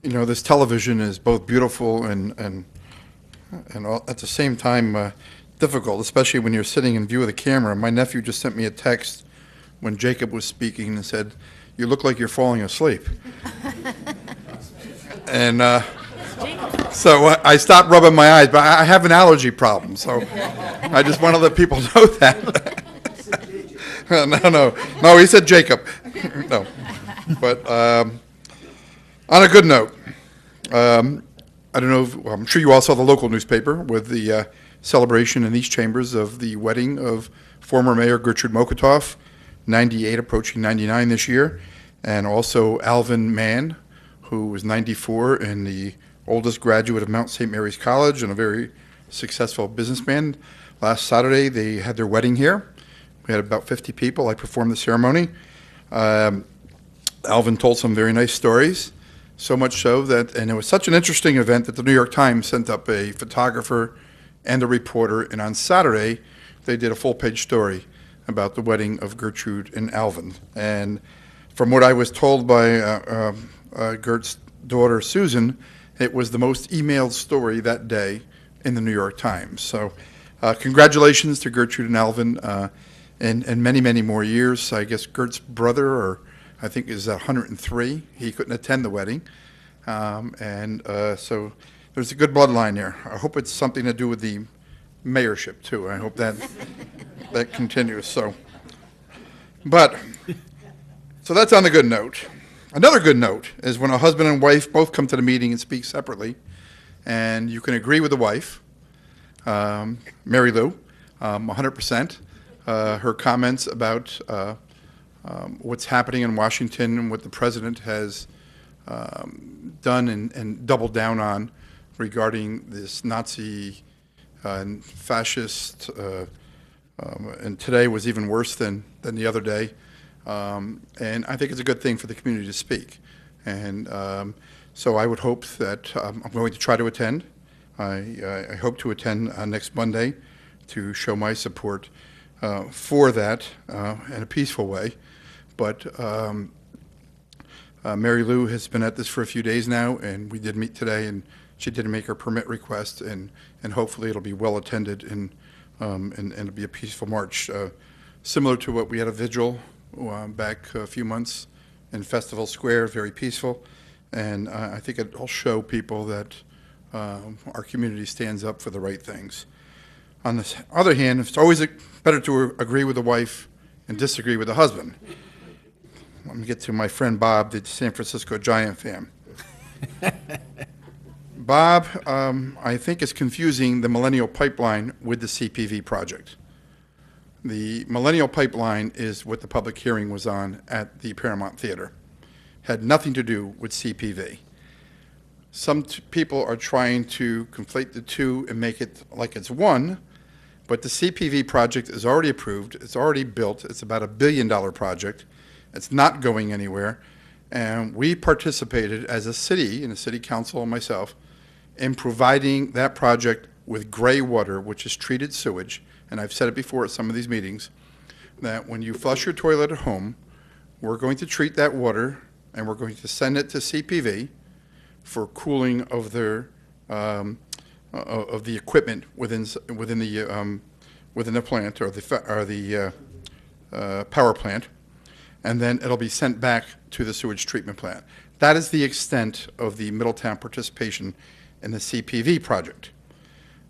You know, this television is both beautiful and all, at the same time difficult, especially when you're sitting in view of the camera. My nephew just sent me a text when Jacob was speaking and said, "You look like you're falling asleep." And so I stopped rubbing my eyes, but I have an allergy problem, so I just want to let people know that. No, he said Jacob. No, but on a good note, I don't know if, well, I'm sure you all saw the local newspaper with the celebration in these chambers of the wedding of former Mayor Gertrude Mokotov, 98, approaching 99 this year, and also Alvin Mann, who was 94 and the oldest graduate of Mount St. Mary's College and a very successful businessman. Last Saturday, they had their wedding here. We had about 50 people. I performed the ceremony. Alvin told some very nice stories, so much so that, and it was such an interesting event that the New York Times sent up a photographer and a reporter, and on Saturday, they did a full-page story about the wedding of Gertrude and Alvin. And from what I was told by Gert's daughter, Susan, it was the most emailed story that day in the New York Times. So congratulations to Gertrude and Alvin, and many, many more years. I guess Gert's brother, or I think is 103. He couldn't attend the wedding. So there's a good bloodline there. I hope it's something to do with the mayorship, too. I hope that that continues. So that's on the good note. Another good note is when a husband and wife both come to the meeting and speak separately, and you can agree with the wife, Mary Lou, 100%. Her comments about what's happening in Washington and what the president has done and doubled down on regarding this Nazi and fascist, and today was even worse than the other day. And I think it's a good thing for the community to speak. And so I would hope that I'm going to try to attend. I hope to attend next Monday to show my support for that in a peaceful way. But Mary Lou has been at this for a few days now, and we did meet today, and she did make her permit request, and hopefully it'll be well attended and it'll be a peaceful march, similar to what we had a vigil back a few months in Festival Square, very peaceful, and I think it'll show people that our community stands up for the right things. On the other hand, it's always better to agree with the wife and disagree with the husband. Let me get to my friend Bob, the San Francisco Giant fan. Bob, I think, is confusing the Millennial Pipeline with the CPV project. The Millennial Pipeline is what the public hearing was on at the Paramount Theater. Had nothing to do with CPV. Some people are trying to conflate the two and make it like it's one, but the CPV project is already approved. It's already built. It's about $1 billion project. It's not going anywhere. And we participated as a city, and the city council and myself, in providing that project with gray water, which is treated sewage. And I've said it before at some of these meetings, that when you flush your toilet at home, we're going to treat that water and we're going to send it to CPV for cooling of their of the equipment within the plant or the power plant, and then it'll be sent back to the sewage treatment plant. That is the extent of the Middletown participation in the CPV project.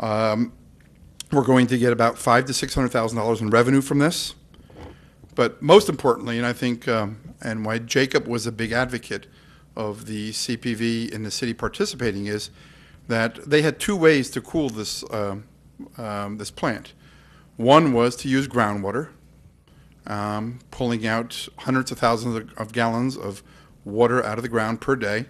We're going to get about $500,000 to $600,000 in revenue from this. But most importantly, and I think, and why Jacob was a big advocate of the CPV and the city participating, is that they had two ways to cool this, this plant. One was to use groundwater, pulling out hundreds of thousands of gallons of water out of the ground per day,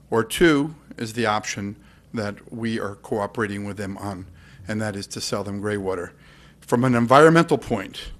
or two is the option that we are cooperating with them on, and that is to sell them gray water. From an environmental point,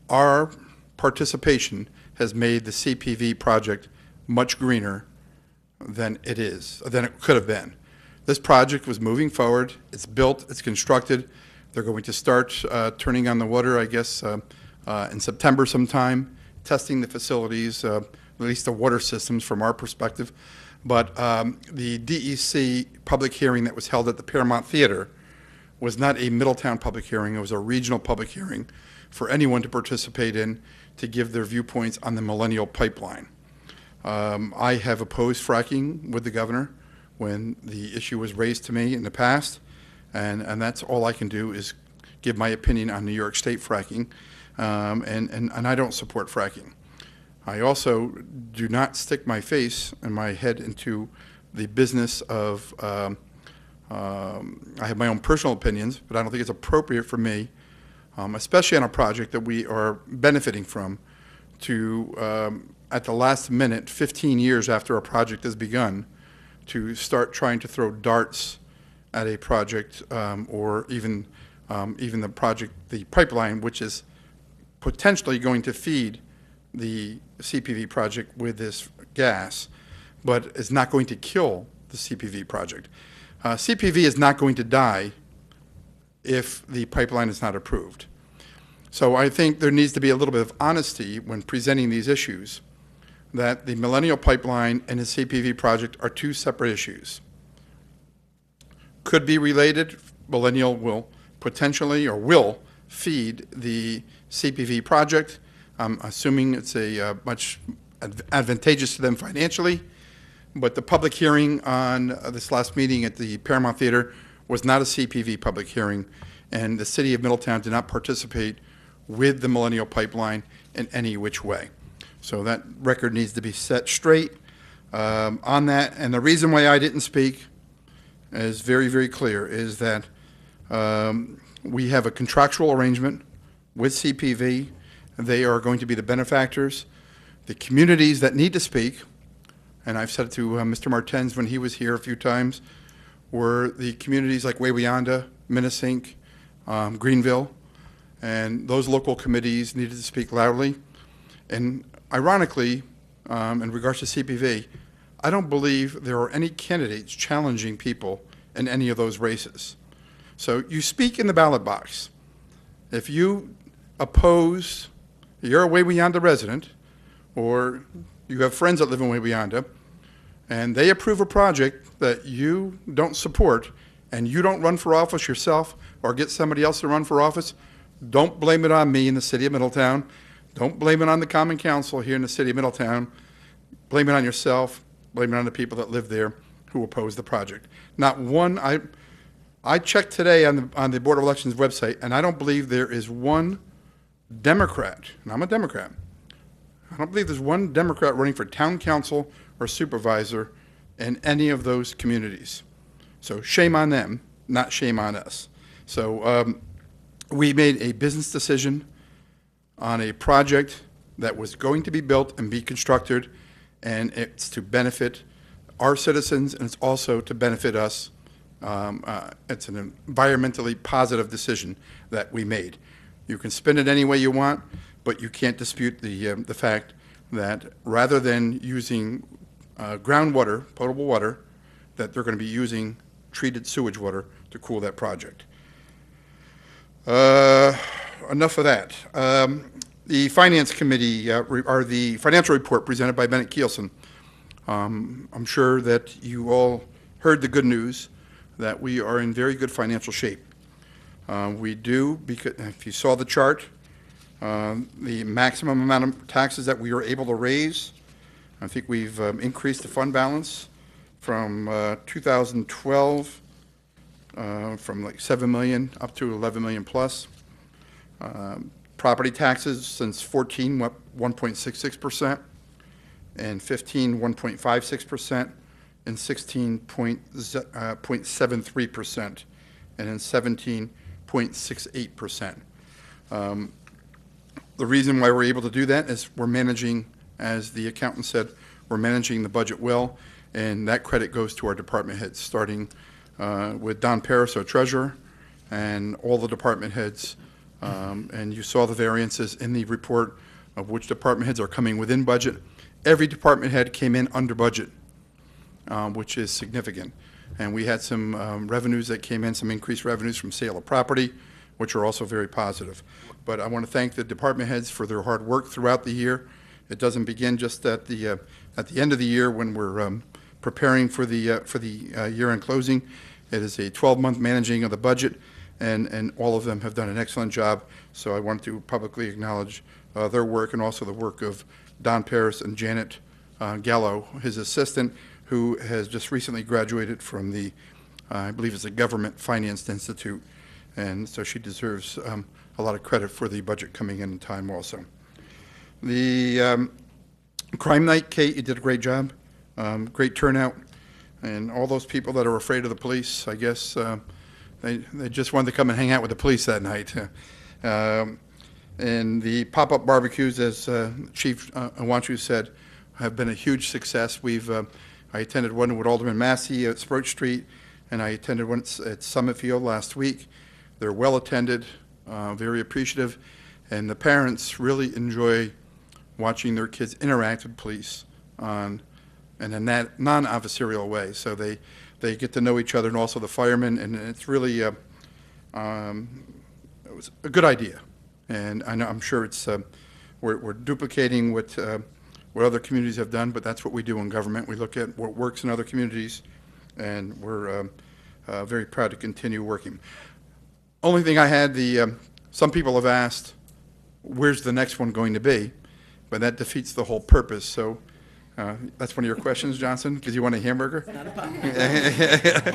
our participation has made the CPV project much greener than it could have been. This project was moving forward. It's built, it's constructed. They're going to start turning on the water, I guess, in September sometime, testing the facilities, at least the water systems from our perspective. But the DEC public hearing that was held at the Paramount Theater was not a Middletown public hearing. It was a regional public hearing for anyone to participate in to give their viewpoints on the Millennial Pipeline. I have opposed fracking with the governor when the issue was raised to me in the past, and that's all I can do is give my opinion on New York State fracking, and I don't support fracking. I also do not stick my face and my head into the business of, I have my own personal opinions, but I don't think it's appropriate for me, especially on a project that we are benefiting from, to, at the last minute, 15 years after a project has begun, to start trying to throw darts at a project, or even the project, the pipeline, which is potentially going to feed the CPV project with this gas, but is not going to kill the CPV project. CPV is not going to die if the pipeline is not approved. So I think there needs to be a little bit of honesty when presenting these issues, that the Millennial Pipeline and the CPV project are two separate issues. Could be related. Millennial will potentially or will feed the CPV project. I'm assuming it's a much advantageous to them financially, but the public hearing on this last meeting at the Paramount Theater was not a CPV public hearing, and the city of Middletown did not participate with the Millennial Pipeline in any which way. So that record needs to be set straight on that. And the reason why I didn't speak is very, very clear, is that we have a contractual arrangement with CPV. They are going to be the benefactors. The communities that need to speak, and I've said it to Mr. Martens when he was here a few times, were the communities like Wawayanda, Minnesink, Greenville, and those local committees needed to speak loudly. And ironically, in regards to CPV, I don't believe there are any candidates challenging people in any of those races. So you speak in the ballot box. If you oppose, you're a Wawayanda resident, or you have friends that live in Wawayanda, and they approve a project that you don't support, and you don't run for office yourself or get somebody else to run for office, don't blame it on me in the city of Middletown. Don't blame it on the Common Council here in the city of Middletown. Blame it on yourself. Blame it on the people that live there who oppose the project. Not one. I checked today on the Board of Elections website, and I don't believe there is one Democrat, and I'm a Democrat, I don't believe there's one Democrat running for town council or supervisor in any of those communities. So shame on them, not shame on us. So we made a business decision on a project that was going to be built and be constructed, and it's to benefit our citizens, and it's also to benefit us. It's an environmentally positive decision that we made. You can spin it any way you want, but you can't dispute the fact that rather than using groundwater, potable water, that they're going to be using treated sewage water to cool that project. Enough of that. The Finance Committee, or the financial report presented by Bennett Kielsen. I'm sure that you all heard the good news that we are in very good financial shape. We do, because if you saw the chart, the maximum amount of taxes that we were able to raise, I think we've increased the fund balance from 2012 from like 7 million up to 11 million plus. Property taxes since 14 went 1.66%, and 15 1.56%, and 16 0.73%, and then 17 0.68%. The reason why we're able to do that is we're managing, as the accountant said, we're managing the budget well, and that credit goes to our department heads, starting with Don Paris, our treasurer, and all the department heads. And you saw the variances in the report of which department heads are coming within budget. Every department head came in under budget, which is significant. And we had some revenues that came in, some increased revenues from sale of property, which are also very positive. But I want to thank the department heads for their hard work throughout the year. It doesn't begin just at the end of the year when we're preparing for the year-end closing. It is a 12-month managing of the budget, and all of them have done an excellent job. So I want to publicly acknowledge their work, and also the work of Don Paris and Janet Gallo, his assistant, who has just recently graduated from the, I believe it's the Government Finance Institute, and so she deserves a lot of credit for the budget coming in time also. The Crime Night, Kate, you did a great job. Great turnout. And all those people that are afraid of the police, I guess they just wanted to come and hang out with the police that night. And the pop-up barbecues, as Chief Awanchu said, have been a huge success. I attended one with Alderman Massey at Sprout Street, and I attended one at Summit Field last week. They're well attended, very appreciative, and the parents really enjoy watching their kids interact with police in a non-adversarial way. So they get to know each other, and also the firemen, and it's really it was a good idea. And I'm sure it's we're duplicating what other communities have done, but that's what we do in government. We look at what works in other communities, and we're very proud to continue working. Only thing I had, some people have asked, where's the next one going to be? But that defeats the whole purpose. So that's one of your questions, Johnson, because you want a hamburger? Not a problem.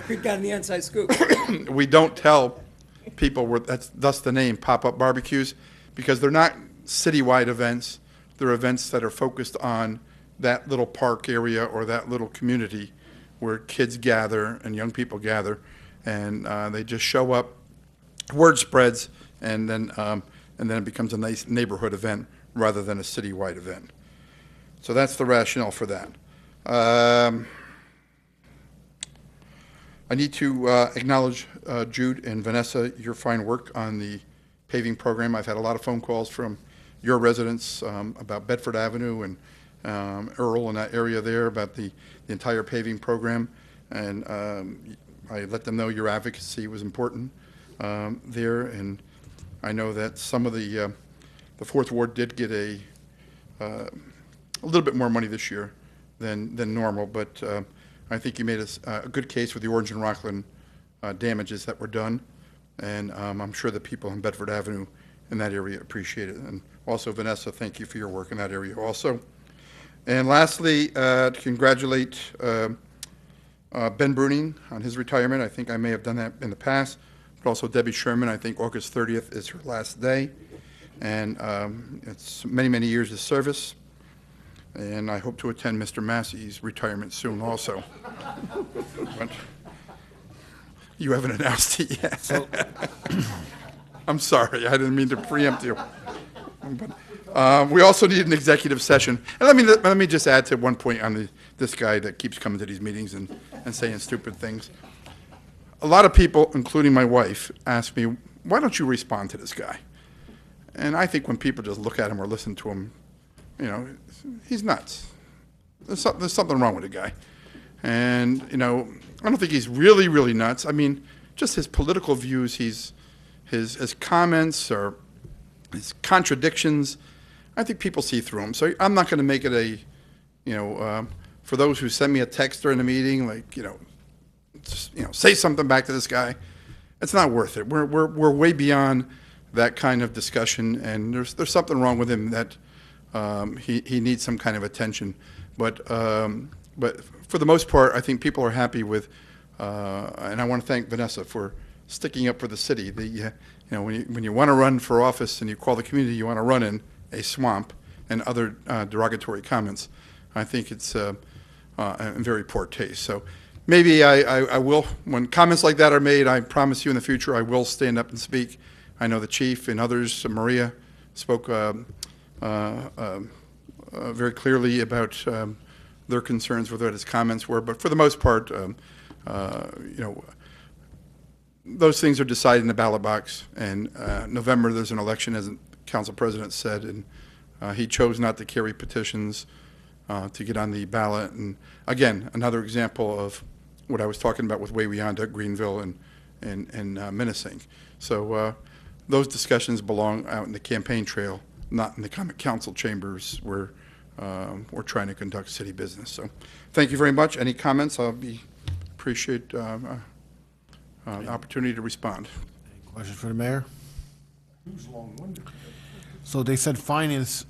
We've got the inside scoop. We don't tell people that's thus the name pop-up barbecues, because they're not citywide events. They're events that are focused on that little park area or that little community where kids gather and young people gather, and they just show up. Word spreads, and then it becomes a nice neighborhood event rather than a citywide event. So that's the rationale for that. I need to acknowledge Jude and Vanessa, your fine work on the paving program. I've had a lot of phone calls from your residents about Bedford Avenue and Earl and that area there about the entire paving program, and I let them know your advocacy was important there, and I know that some of the Fourth Ward did get a little bit more money this year than normal, but I think you made a good case with the Orange and Rockland damages that were done, and I'm sure the people on Bedford Avenue in that area appreciate it. And also, Vanessa, thank you for your work in that area also. And lastly, to congratulate Ben Bruning on his retirement. I think I may have done that in the past, but also Debbie Sherman. I think August 30th is her last day, and it's many, many years of service. And I hope to attend Mr. Massey's retirement soon also. But you haven't announced it yet. So, I'm sorry, I didn't mean to preempt you. But, we also need an executive session. And let me just add to one point on this guy that keeps coming to these meetings and saying stupid things. A lot of people, including my wife, ask me, why don't you respond to this guy? And I think when people just look at him or listen to him, you know, he's nuts. There's something wrong with the guy. And, you know, I don't think he's really, really nuts. I mean, just his political views, his comments or his contradictions, I think people see through him. So I'm not going to make it for those who send me a text during the meeting, like, say something back to this guy. It's not worth it. We're way beyond that kind of discussion, and there's something wrong with him that he needs some kind of attention. But for the most part, I think people are happy with, and I want to thank Vanessa for sticking up for the city. When you want to run for office and you call the community you want to run in a swamp and other derogatory comments, I think it's in very poor taste. So maybe I will, when comments like that are made, I promise you in the future I will stand up and speak. I know the chief and others, Maria, spoke very clearly about their concerns with what his comments were. But for the most part, those things are decided in the ballot box. And November, there's an election, as the council president said, and he chose not to carry petitions to get on the ballot. And again, another example of what I was talking about with Way Beyond Greenville and Minnesink. So those discussions belong out in the campaign trail, not in the common council chambers where we're trying to conduct city business. So thank you very much. Any comments? Appreciate the opportunity to respond. Questions for the mayor? So they said finance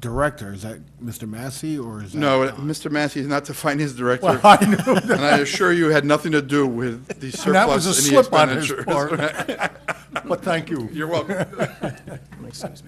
director. Is that Mr. Massey or is that? No, Mr. Massey is not the finance director. Well, I knew that. And I assure you, it had nothing to do with the And that was surplus a and the slip on his expenditures. part. But thank you. You're welcome.